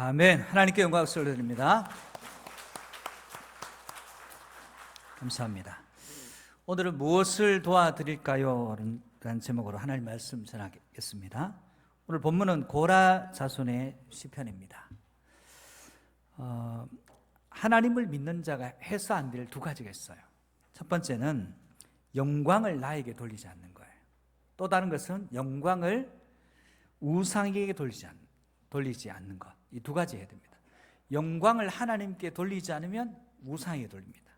아멘. 하나님께 영광을 드립니다. 감사합니다. 오늘은 무엇을 도와드릴까요? 라는 제목으로 하나님 말씀 전하겠습니다. 오늘 본문은 고라 자손의 시편입니다. 하나님을 믿는 자가 해서 안 될 두 가지가 있어요. 첫 번째는 영광을 나에게 돌리지 않는 거예요. 또 다른 것은 영광을 우상에게 돌리지 않는 것. 이 두 가지 해야 됩니다. 영광을 하나님께 돌리지 않으면 우상에게 돌립니다.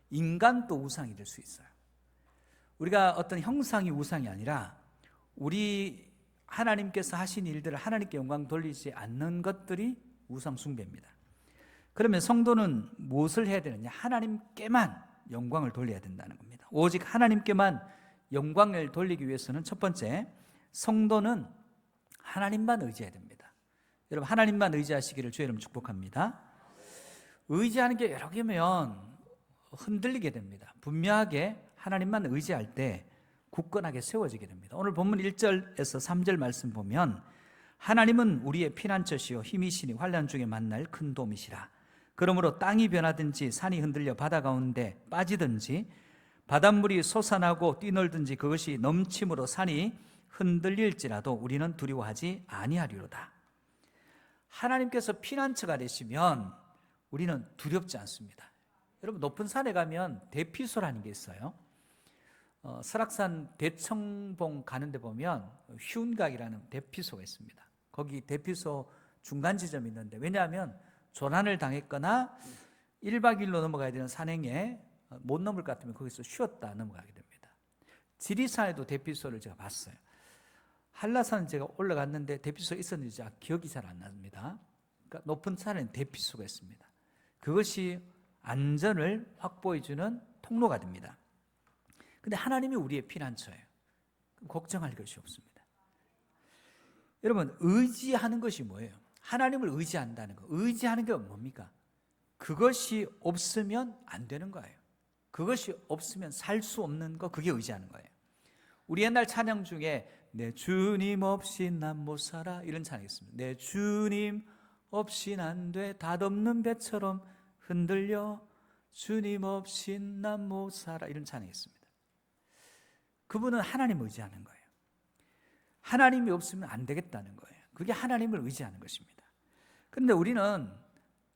인간도 우상이 될 수 있어요. 우리가 어떤 형상이 우상이 아니라 우리 하나님께서 하신 일들을 하나님께 영광 돌리지 않는 것들이 우상 숭배입니다. 그러면 성도는 무엇을 해야 되느냐? 하나님께만 영광을 돌려야 된다는 겁니다. 오직 하나님께만 영광을 돌리기 위해서는 첫 번째, 성도는 하나님만 의지해야 됩니다. 여러분, 하나님만 의지하시기를 주의 이름으로 축복합니다. 의지하는 게 여러 개면 흔들리게 됩니다. 분명하게 하나님만 의지할 때 굳건하게 세워지게 됩니다. 오늘 본문 1절에서 3절 말씀 보면, 하나님은 우리의 피난처시요 힘이시니 환난 중에 만날 큰 도움이시라. 그러므로 땅이 변하든지 산이 흔들려 바다 가운데 빠지든지 바닷물이 솟아나고 뛰놀든지 그것이 넘침으로 산이 흔들릴지라도 우리는 두려워하지 아니하리로다. 하나님께서 피난처가 되시면 우리는 두렵지 않습니다. 여러분, 높은 산에 가면 대피소라는 게 있어요. 설악산 대청봉 가는 데 보면 휴운각이라는 대피소가 있습니다. 거기 대피소 중간 지점이 있는데, 왜냐하면 조난을 당했거나 1박 2일로 넘어가야 되는 산행에 못 넘을 것 같으면 거기서 쉬었다 넘어가게 됩니다. 지리산에도 대피소를 제가 봤어요. 한라산 제가 올라갔는데 대피소가 있었는지 기억이 잘 안 납니다. 그러니까 높은 산에는 대피소가 있습니다. 그것이 안전을 확보해 주는 통로가 됩니다. 근데 하나님이 우리의 피난처예요. 걱정할 것이 없습니다. 여러분, 의지하는 것이 뭐예요? 하나님을 의지한다는 거. 의지하는 게 뭡니까? 그것이 없으면 안 되는 거예요. 그것이 없으면 살 수 없는 거, 그게 의지하는 거예요. 우리 옛날 찬양 중에 내 주님 없이 난 못 살아, 이런 찬양이 있습니다. 내 주님 없이 안 돼, 닷없는 배처럼 흔들려, 주님 없이 난 못 살아, 이런 찬양이 있습니다. 그분은 하나님을 의지하는 거예요. 하나님이 없으면 안 되겠다는 거예요. 그게 하나님을 의지하는 것입니다. 그런데 우리는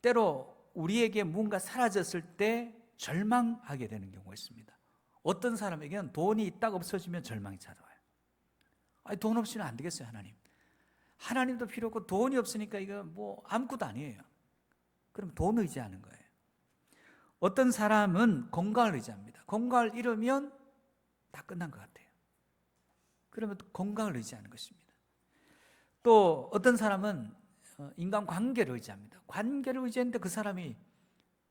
때로 우리에게 뭔가 사라졌을 때 절망하게 되는 경우가 있습니다. 어떤 사람에게는 돈이 딱 없어지면 절망이 찾아와요. 아니, 돈 없이는 안 되겠어요, 하나님. 하나님도 필요 없고 돈이 없으니까 이거 뭐 아무것도 아니에요. 그럼 돈 의지하는 거예요. 어떤 사람은 건강을 의지합니다. 건강을 잃으면 다 끝난 것 같아요. 그러면 건강을 의지하는 것입니다. 또 어떤 사람은 인간관계를 의지합니다. 관계를 의지했는데 그 사람이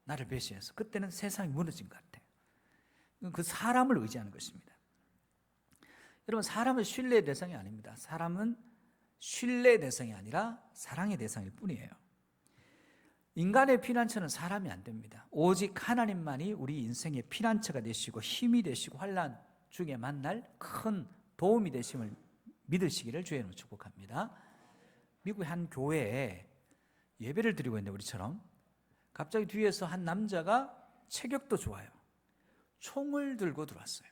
나를 배신해서 그때는 세상이 무너진 것 같아요. 그 사람을 의지하는 것입니다. 여러분, 사람은 신뢰의 대상이 아닙니다. 사람은 신뢰의 대상이 아니라 사랑의 대상일 뿐이에요. 인간의 피난처는 사람이 안 됩니다. 오직 하나님만이 우리 인생의 피난처가 되시고 힘이 되시고 환난 중에 만날 큰 도움이 되심을 믿으시기를 주의 이름으로 축복합니다. 미국의 한 교회에 예배를 드리고 있는데, 우리처럼 갑자기 뒤에서 한 남자가 체격도 좋아요. 총을 들고 들어왔어요.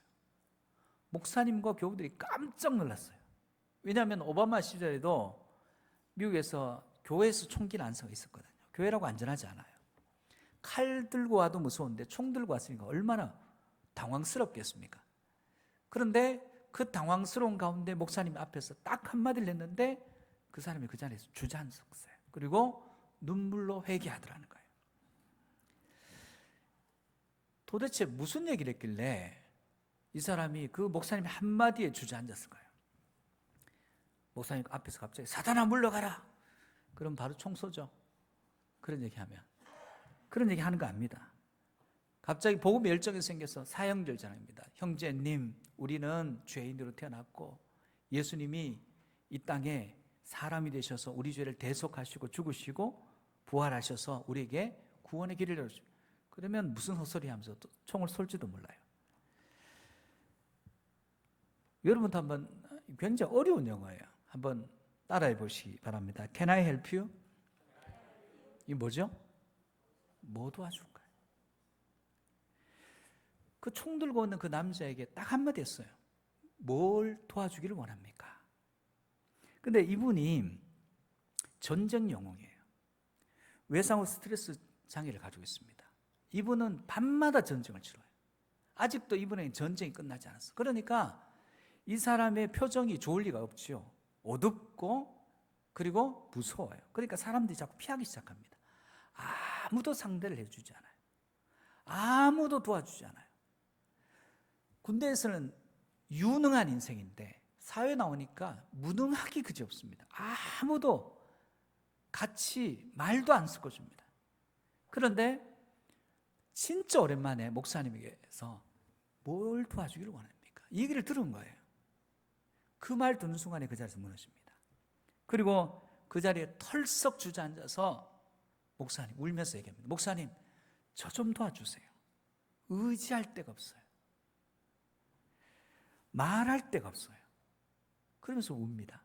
목사님과 교우들이 깜짝 놀랐어요. 왜냐하면 오바마 시절에도 미국에서 교회에서 총기 난사가 있었거든요. 교회라고 안전하지 않아요. 칼 들고 와도 무서운데 총 들고 왔으니까 얼마나 당황스럽겠습니까? 그런데 그 당황스러운 가운데 목사님 앞에서 딱 한마디를 했는데 그 사람이 그 자리에서 주저앉았어요. 그리고 눈물로 회개하더라는 거예요. 도대체 무슨 얘기를 했길래 이 사람이 그 목사님 한마디에 주저앉았을까요? 목사님 앞에서 갑자기 사단아 물러가라, 그럼 바로 총 쏘죠. 그런 얘기하면, 그런 얘기 하는 거 압니다. 갑자기 복음의 열정이 생겨서 사형절 전합니다. 형제님, 우리는 죄인으로 태어났고 예수님이 이 땅에 사람이 되셔서 우리 죄를 대속하시고 죽으시고 부활하셔서 우리에게 구원의 길을 열어주십니다. 그러면 무슨 헛소리 하면서 또 총을 쏠지도 몰라요. 여러분도 한번, 굉장히 어려운 영어예요. 한번 따라해 보시기 바랍니다. Can I help you? 이 뭐죠? 뭐 도와줄 거예요? 그 총 들고 있는 그 남자에게 딱 한마디 했어요. 뭘 도와주기를 원합니까? 근데 이분이 전쟁 영웅이에요. 외상후 스트레스 장애를 가지고 있습니다. 이분은 밤마다 전쟁을 치러요. 아직도 이분에게 전쟁이 끝나지 않았어. 그러니까 이 사람의 표정이 좋을 리가 없죠. 어둡고 그리고 무서워요. 그러니까 사람들이 자꾸 피하기 시작합니다. 아무도 상대를 해주지 않아요. 아무도 도와주지 않아요. 군대에서는 유능한 인생인데 사회 나오니까 무능하기 그지없습니다. 아무도 같이 말도 안 섞어줍니다. 그런데 진짜 오랜만에 목사님에게서 뭘 도와주기를 원합니까? 이 얘기를 들은 거예요. 그 말 듣는 순간에 그 자리에서 무너집니다. 그리고 그 자리에 털썩 주저앉아서 목사님 울면서 얘기합니다. 목사님, 저 좀 도와주세요. 의지할 데가 없어요. 말할 데가 없어요. 그러면서 웁니다.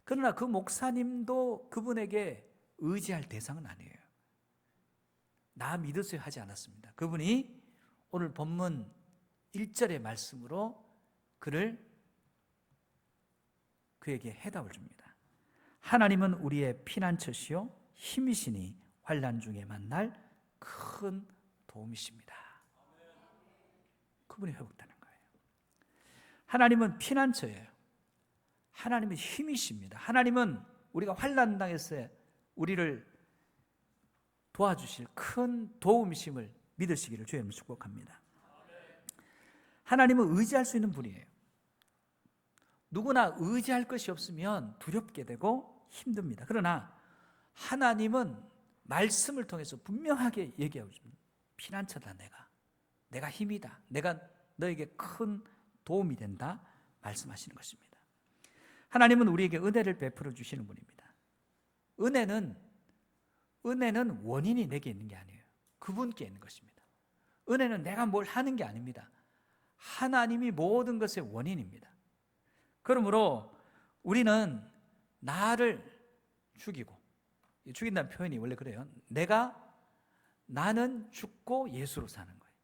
그러나 그 목사님도 그분에게 의지할 대상은 아니에요. 나 믿으세요 하지 않았습니다. 그분이 오늘 본문 1절의 말씀으로 그에게 해답을 줍니다. 하나님은 우리의 피난처시요 힘이시니 환난 중에 만날 큰 도움이십니다. 그분이 회복되는 거예요. 하나님은 피난처예요. 하나님은 힘이십니다. 하나님은 우리가 환난 당했을 때 우리를 도와주실 큰 도움이심을 믿으시기를 주의 이름으로 축복합니다. 하나님은 의지할 수 있는 분이에요. 누구나 의지할 것이 없으면 두렵게 되고 힘듭니다. 그러나 하나님은 말씀을 통해서 분명하게 얘기하고 있습니다. 피난처다 내가 힘이다. 내가 너에게 큰 도움이 된다 말씀하시는 것입니다. 하나님은 우리에게 은혜를 베풀어 주시는 분입니다. 은혜는 원인이 내게 있는 게 아니에요. 그분께 있는 것입니다. 은혜는 내가 뭘 하는 게 아닙니다. 하나님이 모든 것의 원인입니다. 그러므로 우리는 나를 죽이고, 죽인다는 표현이 원래 그래요. 나는 죽고 예수로 사는 거예요.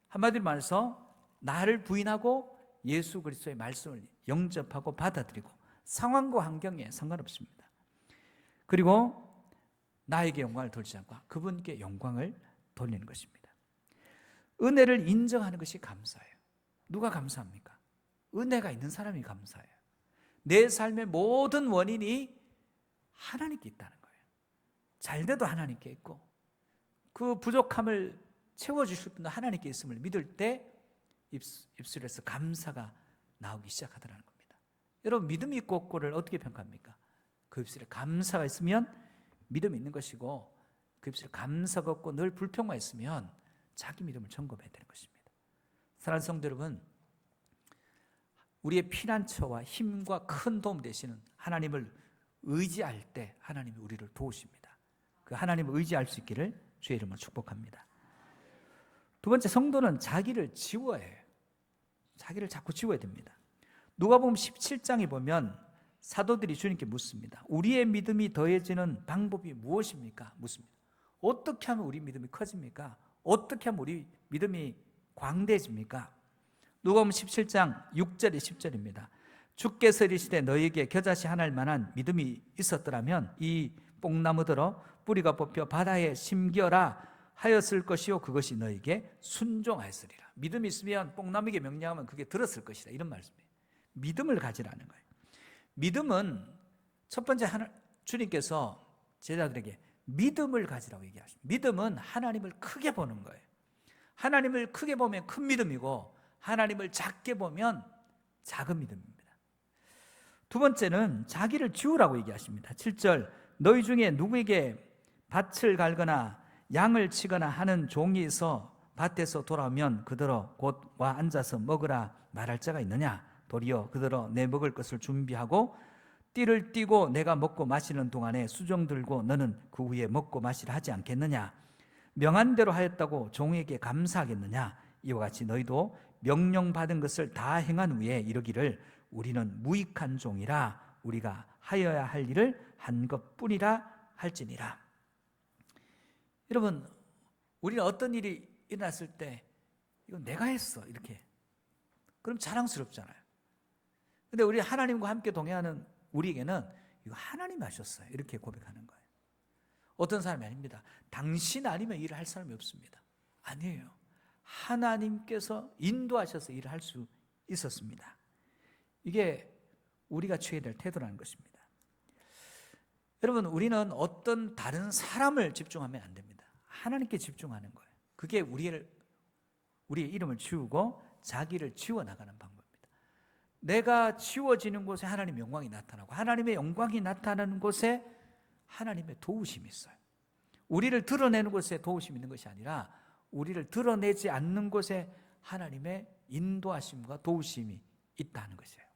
한마디로 말해서 나를 부인하고 예수 그리스도의 말씀을 영접하고 받아들이고 상황과 환경에 상관없습니다. 그리고 나에게 영광을 돌리지 않고 그분께 영광을 돌리는 것입니다. 은혜를 인정하는 것이 감사예요. 누가 감사합니까? 은혜가 있는 사람이 감사해요. 내 삶의 모든 원인이 하나님께 있다는 거예요. 잘돼도 하나님께 있고 그 부족함을 채워주실 분도 하나님께 있음을 믿을 때 입술에서 감사가 나오기 시작하더라는 겁니다. 여러분 믿음이 있고 없고를 어떻게 평가합니까? 그 입술에 감사가 있으면 믿음이 있는 것이고 그 입술에 감사가 없고 늘 불평만 있으면 자기 믿음을 점검해야 되는 것입니다. 사랑하는 성도 여러분, 우리의 피난처와 힘과 큰 도움 되시는 하나님을 의지할 때 하나님이 우리를 도우십니다. 그 하나님을 의지할 수 있기를 주의 이름으로 축복합니다. 두 번째, 성도는 자기를 지워야 해요. 자기를 자꾸 지워야 됩니다. 누가복음 17장에 보면 사도들이 주님께 묻습니다. 우리의 믿음이 더해지는 방법이 무엇입니까? 묻습니다. 어떻게 하면 우리 믿음이 커집니까? 어떻게 하면 우리 믿음이 광대해집니까? 누가복음 17장 6절에 10절입니다. 주께서 이르시되 너희에게 겨자씨 하나일 만한 믿음이 있었더라면 이 뽕나무들어 뿌리가 뽑혀 바다에 심겨라 하였을 것이요 그것이 너희에게 순종하였으리라. 믿음이 있으면 뽕나무에게 명령하면 그게 들었을 것이다. 이런 말씀이에요. 믿음을 가지라는 거예요. 믿음은 첫 번째 주님께서 제자들에게 믿음을 가지라고 얘기하십니다. 믿음은 하나님을 크게 보는 거예요. 하나님을 크게 보면 큰 믿음이고 하나님을 작게 보면 작은 믿음입니다. 두 번째는 자기를 지우라고 얘기하십니다. 7절 너희 중에 누구에게 밭을 갈거나 양을 치거나 하는 종이 있어 밭에서 돌아오면 그대로 곧 와 앉아서 먹으라 말할 자가 있느냐? 도리어 그대로 내 먹을 것을 준비하고 띠를 띠고 내가 먹고 마시는 동안에 수종 들고 너는 그 후에 먹고 마시라 하지 않겠느냐? 명한 대로 하였다고 종에게 감사하겠느냐? 이와 같이 너희도 명령받은 것을 다 행한 후에 이르기를 우리는 무익한 종이라 우리가 하여야 할 일을 한 것뿐이라 할지니라. 여러분, 우리는 어떤 일이 일어났을 때 이건 내가 했어 이렇게, 그럼 자랑스럽잖아요. 근데 우리 하나님과 함께 동행하는 우리에게는 이거 하나님이 하셨어요 이렇게 고백하는 거예요. 어떤 사람이 아닙니다. 당신 아니면 일을 할 사람이 없습니다. 아니에요. 하나님께서 인도하셔서 일을 할 수 있었습니다. 이게 우리가 취해야 될 태도라는 것입니다. 여러분, 우리는 어떤 다른 사람을 집중하면 안 됩니다. 하나님께 집중하는 거예요. 그게 우리의 이름을 지우고 자기를 지워나가는 방법입니다. 내가 지워지는 곳에 하나님의 영광이 나타나고, 하나님의 영광이 나타나는 곳에 하나님의 도우심이 있어요. 우리를 드러내는 곳에 도우심이 있는 것이 아니라 우리를 드러내지 않는 곳에 하나님의 인도하심과 도우심이 있다는 것이에요.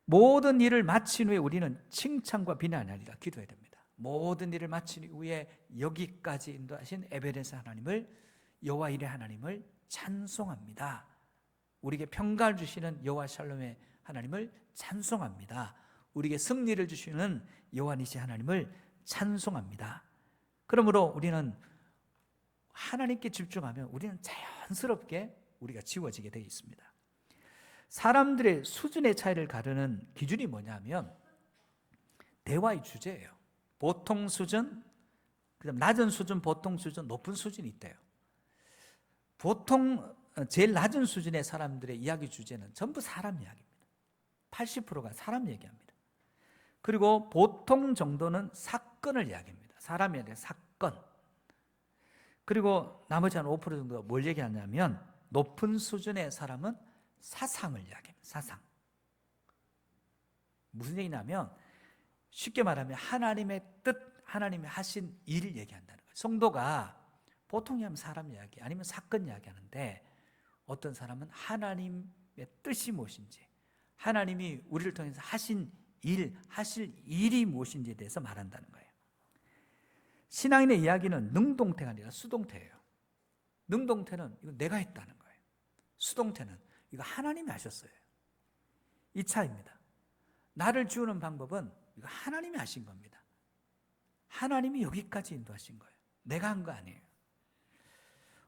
모든 일을 마친 후에 우리는 칭찬과 비난이 아니라 기도해야 됩니다. 모든 일을 마친 후에 여기까지 인도하신 에베네스 하나님을, 여호와 일의 하나님을 찬송합니다. 우리에게 평강을 주시는 여호와 샬롬의 하나님을 찬송합니다. 우리에게 승리를 주시는 여호와 니시 하나님을 찬송합니다. 그러므로 우리는 하나님께 집중하면 우리는 자연스럽게 우리가 지워지게 되어 있습니다. 사람들의 수준의 차이를 가르는 기준이 뭐냐면 대화의 주제예요. 보통 수준, 그다음 낮은 수준, 보통 수준, 높은 수준이 있대요. 보통 제일 낮은 수준의 사람들의 이야기 주제는 전부 사람 이야기입니다. 80%가 사람 얘기합니다. 그리고 보통 정도는 사건을 이야기합니다. 사람에 대한 사건. 그리고 나머지 한 5% 정도가 뭘 얘기하냐면 높은 수준의 사람은 사상을 이야기합니다. 사상. 무슨 얘기냐면 쉽게 말하면 하나님의 뜻, 하나님이 하신 일을 얘기한다는 거예요. 성도가 보통이 하면 사람 이야기 아니면 사건 이야기 하는데, 어떤 사람은 하나님의 뜻이 무엇인지, 하나님이 우리를 통해서 하신 일, 하실 일이 무엇인지에 대해서 말한다는 거예요. 신앙인의 이야기는 능동태가 아니라 수동태예요. 능동태는 이거 내가 했다는 거예요. 수동태는 이거 하나님이 하셨어요. 이 차이입니다. 나를 지우는 방법은 이거 하나님이 하신 겁니다. 하나님이 여기까지 인도하신 거예요. 내가 한 거 아니에요.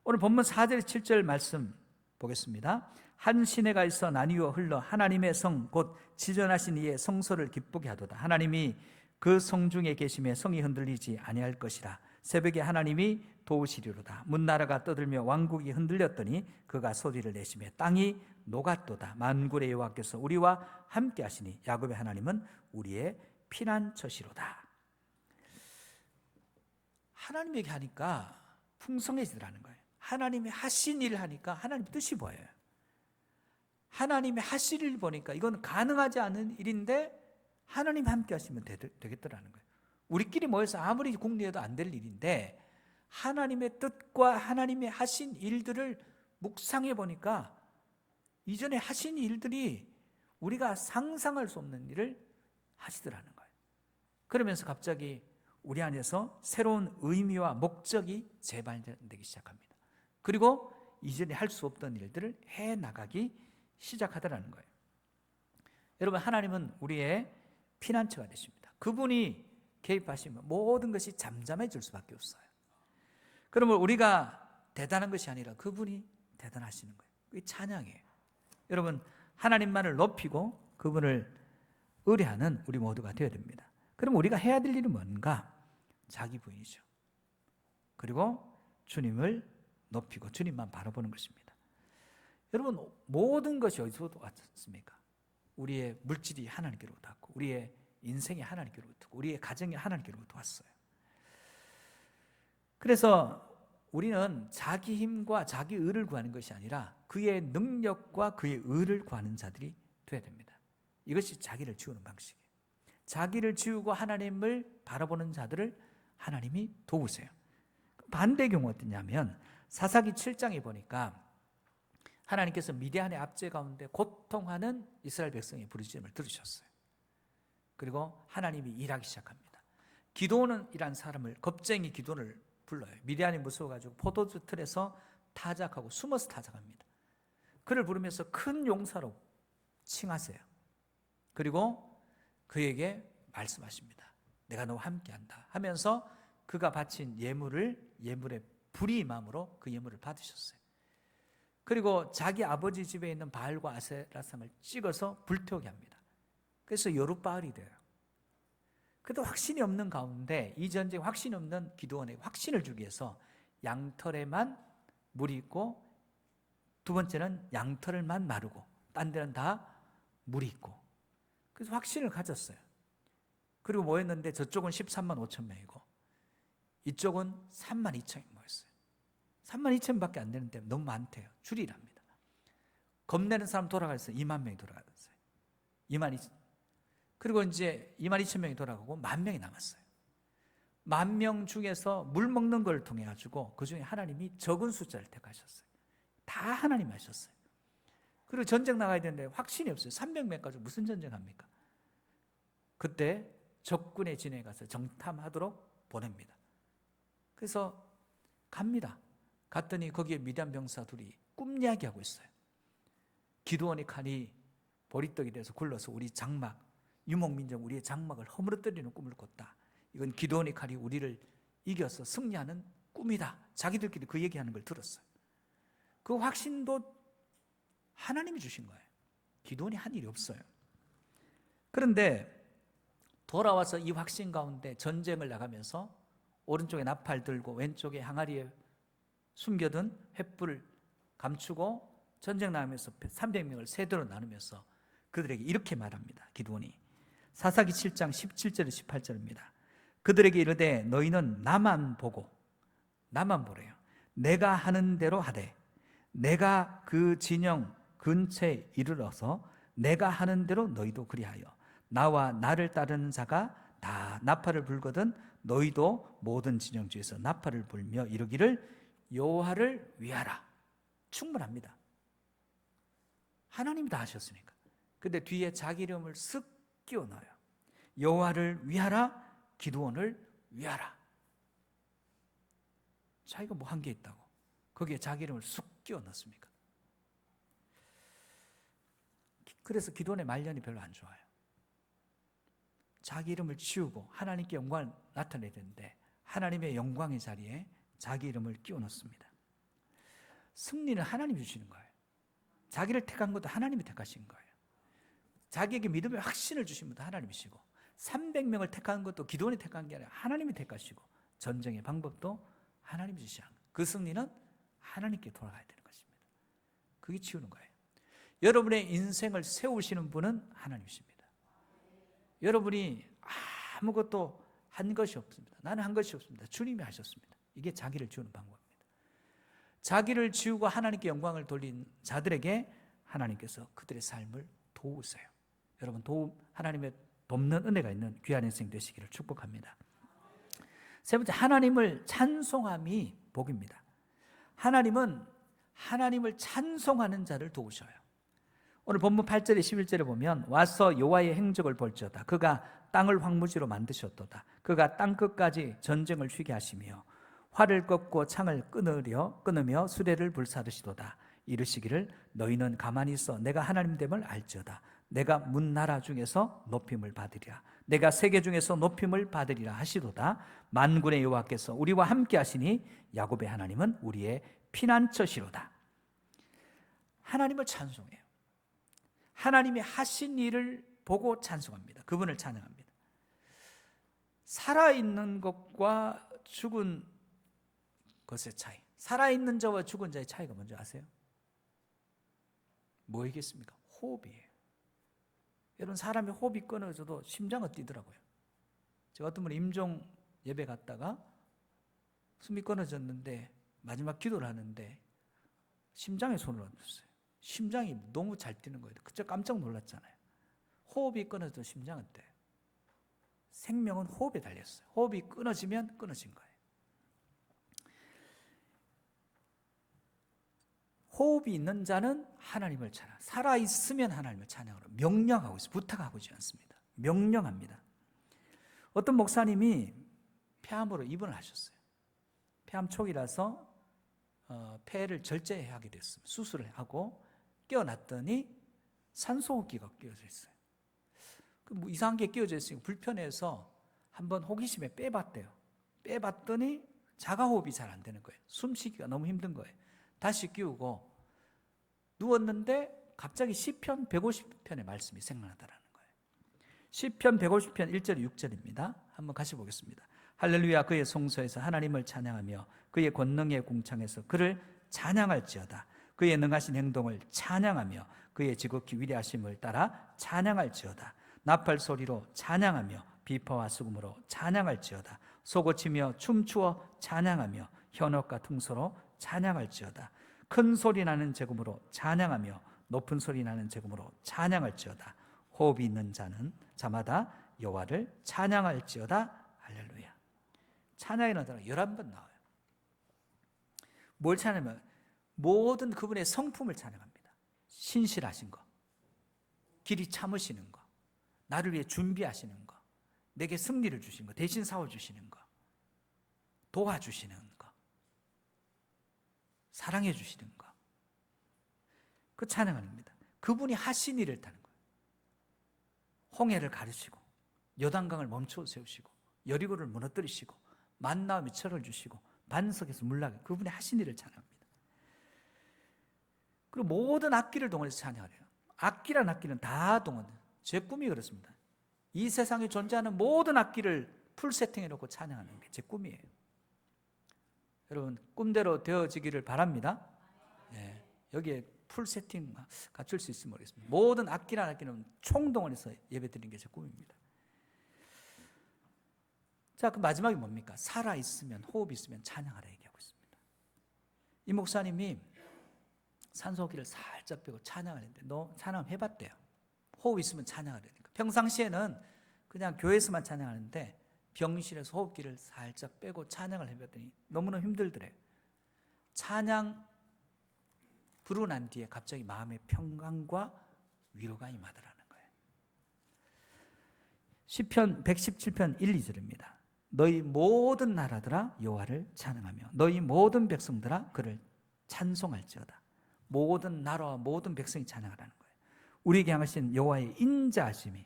오늘 본문 4절 7절 말씀 보겠습니다. 한 시내가 있어 나뉘어 흘러 하나님의 성 곧 지존하신 이의 성소를 기쁘게 하도다. 하나님이 그 성 중에 계심에 성이 흔들리지 아니할 것이라. 새벽에 하나님이 도우시리로다. 문나라가 떠들며 왕국이 흔들렸더니 그가 소리를 내시며 땅이 녹았도다. 만군의 여호와께서 우리와 함께 하시니 야곱의 하나님은 우리의 피난처시로다. 하나님에게 하니까 풍성해지더라는 거예요. 하나님이 하신 일을 하니까 하나님 뜻이 보여요. 하나님이 하실 일을 보니까 이건 가능하지 않은 일인데 하나님 함께 하시면 되겠더라는 거예요. 우리끼리 모여서 아무리 궁리해도 안 될 일인데 하나님의 뜻과 하나님이 하신 일들을 묵상해 보니까 이전에 하신 일들이 우리가 상상할 수 없는 일을 하시더라는 거예요. 그러면서 갑자기 우리 안에서 새로운 의미와 목적이 재발되기 시작합니다. 그리고 이전에 할 수 없던 일들을 해나가기 시작하더라는 거예요. 여러분, 하나님은 우리의 피난처가 되십니다. 그분이 개입하시면 모든 것이 잠잠해질 수밖에 없어요. 그러면 우리가 대단한 것이 아니라 그분이 대단하시는 거예요. 그게 찬양이에요. 여러분, 하나님만을 높이고 그분을 의뢰하는 우리 모두가 되어야 됩니다. 그럼 우리가 해야 될 일은 뭔가? 자기 부인이죠. 그리고 주님을 높이고 주님만 바라보는 것입니다. 여러분, 모든 것이 어디서 왔습니까? 우리의 물질이 하나님께로부터 왔고, 우리의 인생이 하나님께로부터, 우리의 가정이 하나님께로부터 왔어요. 그래서 우리는 자기 힘과 자기 의를 구하는 것이 아니라 그의 능력과 그의 의를 구하는 자들이 되어야 됩니다. 이것이 자기를 지우는 방식이에요. 자기를 지우고 하나님을 바라보는 자들을 하나님이 도우세요. 반대 경우 어떠냐면 사사기 7장에 보니까 하나님께서 미디안의 압제 가운데 고통하는 이스라엘 백성의 부르짖음을 들으셨어요. 그리고 하나님이 일하기 시작합니다. 기도원이라는 사람을, 겁쟁이 기도원을 불러요. 미디안이 무서워가지고 포도주 틀에서 타작하고 숨어서 타작합니다. 그를 부르면서 큰 용사로 칭하세요. 그리고 그에게 말씀하십니다. 내가 너와 함께한다 하면서 그가 바친 예물을 예물에 불이 임함으로 그 예물을 받으셨어요. 그리고 자기 아버지 집에 있는 바알과 아세라상을 찍어서 불태우게 합니다. 그래서 여룻바알이 돼요. 그래도 확신이 없는 가운데 이 전쟁에 확신이 없는 기드온에게 확신을 주기 위해서 양털에만 물이 있고, 두 번째는 양털만 마르고 딴 데는 다 물이 있고, 그래서 확신을 가졌어요. 그리고 모였는데 저쪽은 13만 5천 명이고 이쪽은 3만 2천이 모였어요. 3만 2천 밖에 안 되는데 너무 많대요. 줄이랍니다. 겁내는 사람 돌아가서 2만 명이 돌아갔어요. 2만 2천. 그리고 이제 2만 2천 명이 돌아가고 1만 명이 남았어요. 1만 명 중에서 물 먹는 걸 통해 가지고 그 중에 하나님이 적은 숫자를 택하셨어요. 다 하나님 하셨어요. 그리고 전쟁 나가야 되는데 확신이 없어요. 300명 가지고 무슨 전쟁합니까? 그때 적군의 진에 가서 정탐하도록 보냅니다. 그래서 갑니다. 갔더니 거기에 미디안 병사 둘이 꿈 이야기하고 있어요. 기드온의 칼이 보리떡이 돼서 굴러서 우리 장막, 유목민족 우리의 장막을 허물어뜨리는 꿈을 꿨다. 이건 기드온의 칼이 우리를 이겨서 승리하는 꿈이다. 자기들끼리 그 얘기하는 걸 들었어요. 그 확신도 하나님이 주신 거예요. 기드온이 한 일이 없어요. 그런데 돌아와서 이 확신 가운데 전쟁을 나가면서 오른쪽에 나팔 들고 왼쪽에 항아리에 숨겨둔 횃불을 감추고 전쟁 나가면서 300명을 세대로 나누면서 그들에게 이렇게 말합니다. 기드온이 사사기 7장 17절 18절입니다. 그들에게 이르되 너희는 나만 보고, 나만 보래요. 내가 하는 대로 하되 내가 그 진영 근처에 이르러서 내가 하는 대로 너희도 그리하여 나와 나를 따르는 자가 다 나팔을 불거든 너희도 모든 진영주에서 나팔을 불며 이르기를 여호와를 위하라. 충분합니다. 하나님이 다 하셨으니까. 근데 뒤에 자기 이름을 쓱 끼워 넣어요. 여호와를 위하라, 기드온을 위하라. 자기가 뭐 한 게 있다고 거기에 자기 이름을 쑥 끼워 넣습니까? 그래서 기드온의 말년이 별로 안 좋아요. 자기 이름을 지우고 하나님께 영광을 나타내야 되는데 하나님의 영광의 자리에 자기 이름을 끼워 넣습니다. 승리는 하나님이 주시는 거예요. 자기를 택한 것도 하나님이 택하신 거예요. 자기에게 믿음의 확신을 주신 분도 하나님이시고 300명을 택한 것도 기드온이 택한 게 아니라 하나님이 택하시고 전쟁의 방법도 하나님이 주시는 거예요. 그 승리는 하나님께 돌아가야 되는 것입니다. 그게 치우는 거예요. 여러분의 인생을 세우시는 분은 하나님이십니다. 여러분이 아무것도 한 것이 없습니다. 나는 한 것이 없습니다. 주님이 하셨습니다. 이게 자기를 지우는 방법입니다. 자기를 지우고 하나님께 영광을 돌린 자들에게 하나님께서 그들의 삶을 도우세요. 여러분 하나님의 돕는 은혜가 있는 귀한 인생 되시기를 축복합니다. 세 번째, 하나님을 찬송함이 복입니다. 하나님은 하나님을 찬송하는 자를 도우셔요. 오늘 본문 8절에 11절에 보면 와서 여호와의 행적을 볼지어다. 그가 땅을 황무지로 만드셨도다. 그가 땅끝까지 전쟁을 쉬게 하시며 활을 꺾고 창을 끊으며 수레를 불사르시도다. 이르시기를 너희는 가만히 있어 내가 하나님 됨을 알지어다. 내가 문나라 중에서 높임을 받으리라. 내가 세계 중에서 높임을 받으리라 하시도다. 만군의 여호와께서 우리와 함께 하시니 야곱의 하나님은 우리의 피난처시로다. 하나님을 찬송해요. 하나님이 하신 일을 보고 찬송합니다. 그분을 찬양합니다. 살아있는 것과 죽은 것의 차이. 살아있는 자와 죽은 자의 차이가 뭔지 아세요? 뭐이겠습니까? 호흡이에요. 여러분 사람이 호흡이 끊어져도 심장은 뛰더라고요. 제가 어떤 분 임종 예배 갔다가 숨이 끊어졌는데 마지막 기도를 하는데 심장에 손을 얹었어요. 심장이 너무 잘 뛰는 거예요. 그때 깜짝 놀랐잖아요. 호흡이 끊어져도 심장은 뛰어요. 생명은 호흡에 달렸어요. 호흡이 끊어지면 끊어진 거예요. 호흡이 있는 자는 하나님을 찬양, 살아있으면 하나님을 찬양하고 명령하고 있어요. 부탁하고 있지 않습니다. 명령합니다. 어떤 목사님이 폐암으로 입원을 하셨어요. 폐암 초기라서 폐를 절제하게 됐습니다. 수술을 하고 깨어났더니 산소호흡기가 끼어져 있어요. 뭐 이상한 게 끼어져 있으니까 불편해서 한번 호기심에 빼봤대요. 빼봤더니 자가호흡이 잘 안 되는 거예요. 숨쉬기가 너무 힘든 거예요. 다시 끼우고 누웠는데 갑자기 시편 150편의 말씀이 생각나더라는 거예요. 시편 150편 1절 6절입니다. 한번 같이 보겠습니다. 할렐루야, 그의 성소에서 하나님을 찬양하며 그의 권능의 궁창에서 그를 찬양할지어다. 그의 능하신 행동을 찬양하며 그의 지극히 위대하심을 따라 찬양할지어다. 나팔 소리로 찬양하며 비파와 수금으로 찬양할지어다. 소고치며 춤추어 찬양하며 현옥과 퉁소로 찬양할지어다. 큰 소리 나는 제금으로 찬양하며 높은 소리 나는 제금으로 찬양할지어다. 호흡이 있는 자마다 여호와를 찬양할지어다. 할렐루야. 찬양이라는 단어가 11번 나와요. 뭘 찬양하면 모든 그분의 성품을 찬양합니다. 신실하신 거, 길이 참으시는 거, 나를 위해 준비하시는 거, 내게 승리를 주시는 거, 대신 싸워주시는 거, 도와주시는 거, 사랑해 주시는 거, 그 찬양합니다. 그분이 하신 일을 타는 거예요. 홍해를 가르시고 요단강을 멈춰 세우시고 여리고를 무너뜨리시고 만나와 미철을 주시고 반석에서 물나게, 그분이 하신 일을 찬양합니다. 그리고 모든 악기를 동원해서 찬양하래요. 악기란 악기는 다 동원해요. 제 꿈이 그렇습니다. 이 세상에 존재하는 모든 악기를 풀 세팅해 놓고 찬양하는 게 제 꿈이에요. 여러분, 꿈대로 되어지기를 바랍니다. 네, 여기에 풀 세팅 갖출 수 있으면 모르겠습니다. 모든 악기란 악기는 총동원해서 예배드리는 게 제 꿈입니다. 자, 그 마지막이 뭡니까? 살아있으면, 호흡이 있으면 찬양하라 얘기하고 있습니다. 이 목사님이 산소호흡기를 살짝 빼고 찬양하는데, 너 찬양 해봤대요. 호흡 있으면 찬양하라니까. 평상시에는 그냥 교회에서만 찬양하는데 병실에서 호흡기를 살짝 빼고 찬양을 해봤더니 너무너무 힘들더래요. 찬양 부르고 난 뒤에 갑자기 마음의 평강과 위로가 임하더라는 거예요. 시편 117편 1, 2절입니다. 너희 모든 나라들아 여호와를 찬양하며 너희 모든 백성들아 그를 찬송할지어다. 모든 나라와 모든 백성이 찬양하라는 거예요. 우리에게 향하신 여호와의 인자하심이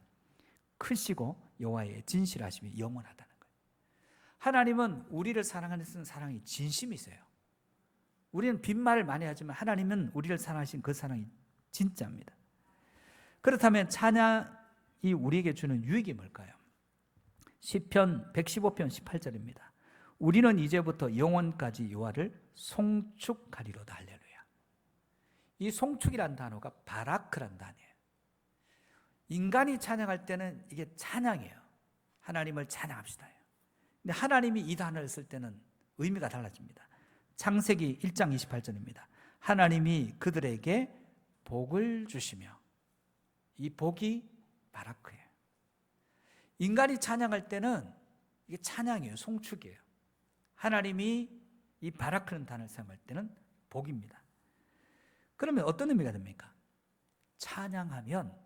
크시고 여호와의 진실하심이 영원하다는 거예요. 하나님은 우리를 사랑하는 사랑이 진심이세요. 우리는 빈말을 많이 하지만 하나님은 우리를 사랑하신 그 사랑이 진짜입니다. 그렇다면 찬양이 우리에게 주는 유익이 뭘까요? 시편 115편 18절입니다. 우리는 이제부터 영원까지 여호와를 송축하리로다. 할렐루야. 이 송축이란 단어가 바라크란 단어예요. 인간이 찬양할 때는 이게 찬양이에요. 하나님을 찬양합시다. 근데 하나님이 이 단어를 쓸 때는 의미가 달라집니다. 창세기 1장 28절입니다. 하나님이 그들에게 복을 주시며, 이 복이 바라크예요. 인간이 찬양할 때는 이게 찬양이에요. 송축이에요. 하나님이 이 바라크는 단어를 사용할 때는 복입니다. 그러면 어떤 의미가 됩니까? 찬양하면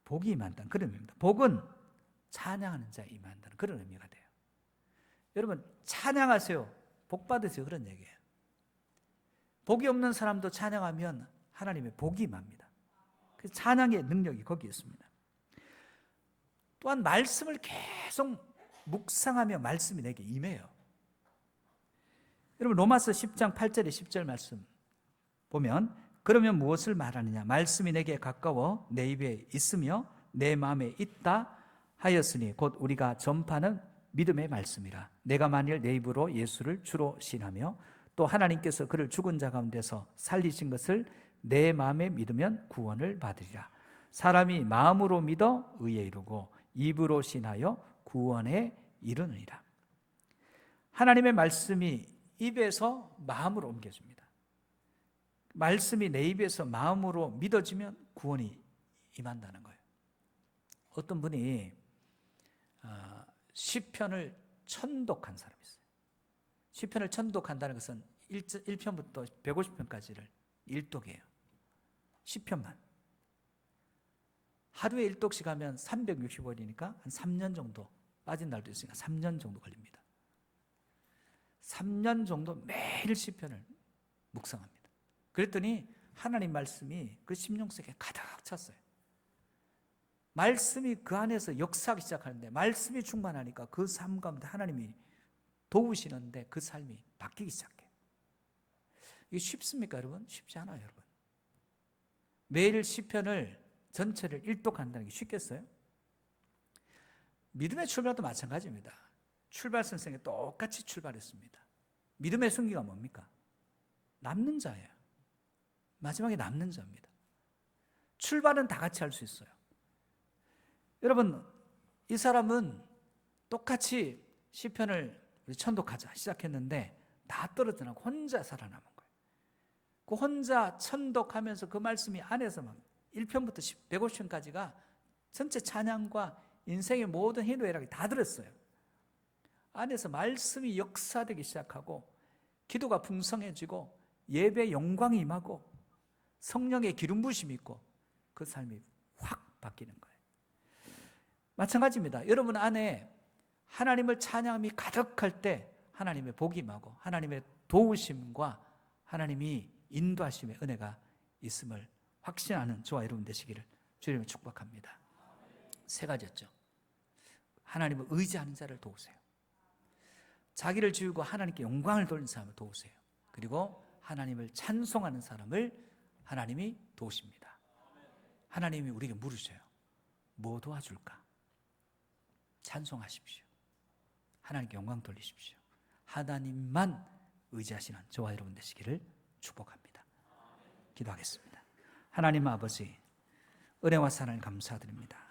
복이 임한다는 그런 의미입니다. 복은 찬양하는 자에 임한다는 그런 의미가 돼요. 여러분, 찬양하세요, 복 받으세요, 그런 얘기예요. 복이 없는 사람도 찬양하면 하나님의 복이 임합니다. 그래서 찬양의 능력이 거기에 있습니다. 또한 말씀을 계속 묵상하며 말씀이 내게 임해요. 여러분, 로마서 10장 8절에 10절 말씀 보면, 그러면 무엇을 말하느냐? 말씀이 내게 가까워 내 입에 있으며 내 마음에 있다 하였으니 곧 우리가 전파하는 믿음의 말씀이라. 내가 만일 내 입으로 예수를 주로 신하며 또 하나님께서 그를 죽은 자 가운데서 살리신 것을 내 마음에 믿으면 구원을 받으리라. 사람이 마음으로 믿어 의에 이르고 입으로 신하여 구원에 이르느니라. 하나님의 말씀이 입에서 마음으로 옮겨집니다. 말씀이 내 입에서 마음으로 믿어지면 구원이 임한다는 거예요. 어떤 분이 시편을 천독한 사람이 있어요. 시편을 천독한다는 것은 1편부터 150편까지를 일독해요. 시편만. 하루에 1독씩 하면 365일이니까 한 3년 정도, 빠진 날도 있으니까 3년 정도 걸립니다. 3년 정도 매일 시편을 묵상합니다. 그랬더니 하나님 말씀이 그 심령 속에 가득 찼어요. 말씀이 그 안에서 역사하기 시작하는데, 말씀이 충만하니까 그 삶 가운데 하나님이 도우시는데 그 삶이 바뀌기 시작해요. 이게 쉽습니까, 여러분? 쉽지 않아요, 여러분. 매일 시편을 전체를 일독한다는 게 쉽겠어요? 믿음의 출발도 마찬가지입니다. 출발 선생이 똑같이 출발했습니다. 믿음의 승기가 뭡니까? 남는 자예요. 마지막에 남는 자입니다. 출발은 다 같이 할 수 있어요. 여러분, 이 사람은 똑같이 시편을 우리 천독하자 시작했는데 다 떨어져 나고 혼자 살아남은 거예요. 그 혼자 천독하면서 그 말씀이 안에서 막 1편부터 150편까지가 전체 찬양과 인생의 모든 희노애락이 다 들었어요. 안에서 말씀이 역사되기 시작하고 기도가 풍성해지고 예배의 영광이 임하고 성령의 기름 부심이 있고 그 삶이 확 바뀌는 거예요. 마찬가지입니다. 여러분 안에 하나님을 찬양함이 가득할 때 하나님의 복이 임하고 하나님의 도우심과 하나님이 인도하심의 은혜가 있음을 확신하는 저와 여러분 되시기를 주님을 축복합니다. 세 가지였죠. 하나님을 의지하는 자를 도우세요. 자기를 지우고 하나님께 영광을 돌리는 사람을 도우세요. 그리고 하나님을 찬송하는 사람을 하나님이 도우십니다. 하나님이 우리에게 물으셔요. 뭐 도와줄까? 찬송하십시오. 하나님께 영광 돌리십시오. 하나님만 의지하시는 저와 여러분 되시기를 축복합니다. 기도하겠습니다. 하나님 아버지, 은혜와 사랑을 감사드립니다.